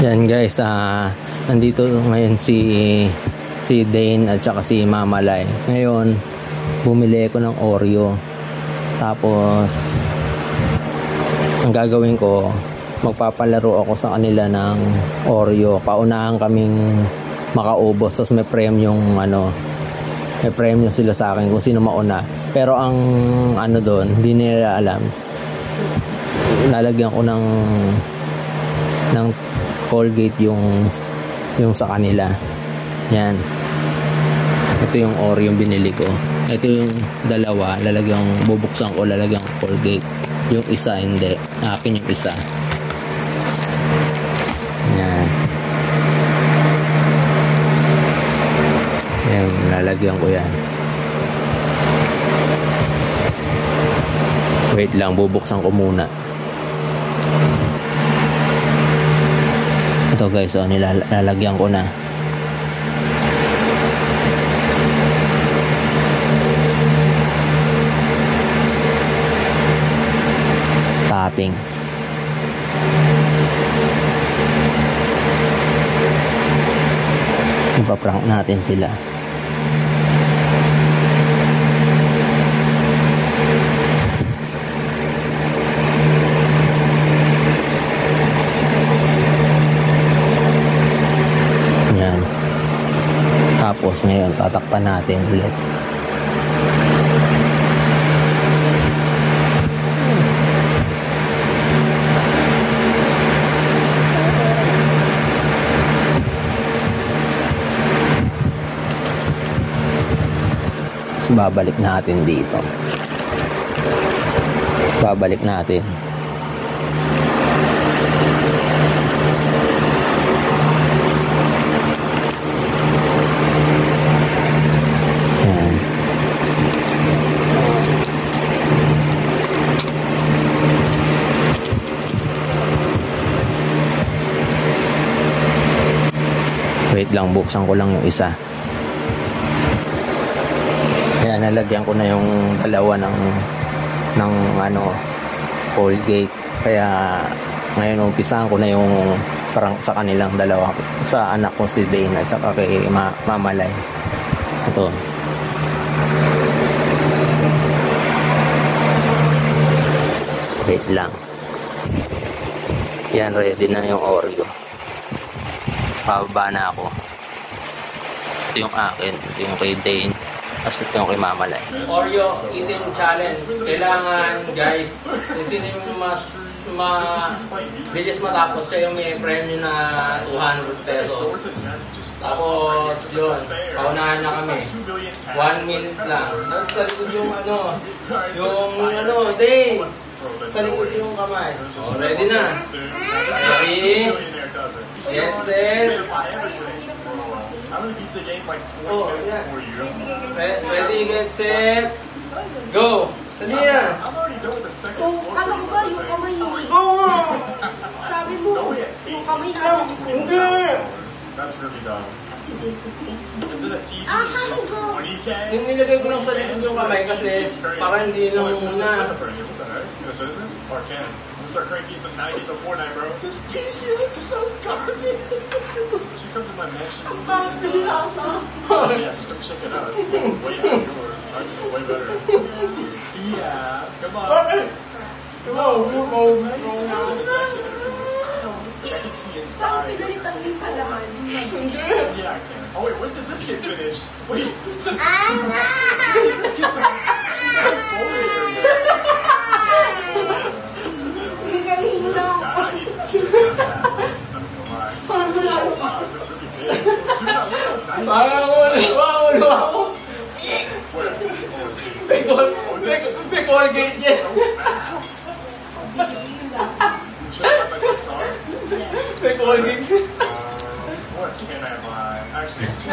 Yan guys, nandito ngayon si Dane at saka si Mama Lai. Ngayon, bumili ko ng Oreo. Tapos, ang gagawin ko, magpapalaro ako sa kanila ng Oreo. Paunahan kaming makaubos. Tapos may premium may premium sila sa akin kung sino mauna. Pero ang doon, hindi nila alam. Lalagyan ko ng Colgate yung sa kanila. Yan. Ito yung Oreo yung binili ko. Ito yung dalawa, bubuksan ko, lalagyan ko Colgate. Yung isa hindi. Akin yung isa. Yan. Yan, lalagyan ko yan. Wait lang, bubuksan ko muna. Ito guys, nilalagyan ko na. Toppings. Ipaprank natin sila. Tapos ngayon tatakpan natin ulit. So, babalik natin dito. Babalik natin. Wait lang, buksan ko lang yung isa. Kaya nalagyan ko na yung dalawa ng Colgate. Kaya ngayon umpisahan ko na yung parang sa kanilang dalawa, sa anak ko si Dane at saka kay Mama Lai. Ito. Wait lang. Yan, ready na yung Oreo. Pababa na ako. Ito yung akin. Ito yung kay Dane. Tapos ito yung kay Mama Lai. Oreo Eating Challenge. Kailangan guys, kung sino yung mas bilis matapos, siya yung may premium na 200 pesos. Tapos yun, paunahan na kami. 1 minute lang. Tapos sa likod yung Dane. Sa likod yung kamay. Oh, ready na. Ready? Get set. Oh, yeah. Ready, get set. Go. Dali na. Oh, kala ko ba yung kamay hindi? Sabi mo, yung kamay nasa likod. Hindi. Yung nilagay ko lang sa likod yung kamay kasi para hindi na muna. Start cranking some 90s or Fortnite, bro. This PC looks so garbage. She comes to my mansion. Yeah, just come check it out. It's way out of yours. Ours is way better. Yeah, come on. Come on. I can see inside. Yeah, I can. Oh, wait, when did this get finished? Wait. This get May Colgate yan. May Colgate. What can I buy? Actually, it's 2